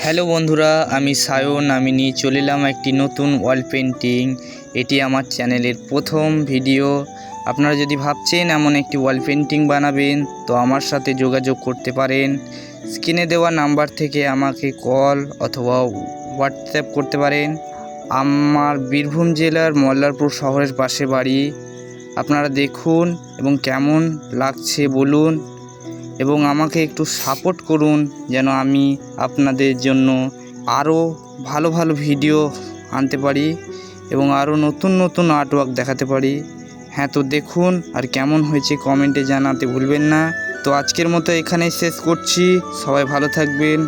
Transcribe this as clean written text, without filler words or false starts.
Hello বন্ধুরা, আমি সায়ন। আমি নিয়ে চলে এলাম একটি নতুন ওয়াল পেন্টিং। এটি আমার চ্যানেলের প্রথম ভিডিও। আপনারা যদি ভাবছেন এমন একটি ওয়াল পেন্টিং বানাবেন তো আমার সাথে যোগাযোগ করতে পারেন। স্ক্রিনে দেওয়া নাম্বার থেকে আমাকে কল অথবা হোয়াটসঅ্যাপ করতে পারেন। আমার বীরভূম জেলার মল্লারপুর শহরের পাশে বাড়ি। আপনারা দেখুন এবং কেমন লাগছে বলুন, এবং আমাকে একটু সাপোর্ট করুন যেন আমি আপনাদের জন্য আরও ভালো ভালো ভিডিও আনতে পারি এবং আরও নতুন নতুন আর্টওয়ার্ক দেখাতে পারি। হ্যাঁ, তো দেখুন আর কেমন হয়েছে কমেন্টে জানাতে ভুলবেন না। তো আজকের মতো এখানেই শেষ করছি। সবাই ভালো থাকবেন।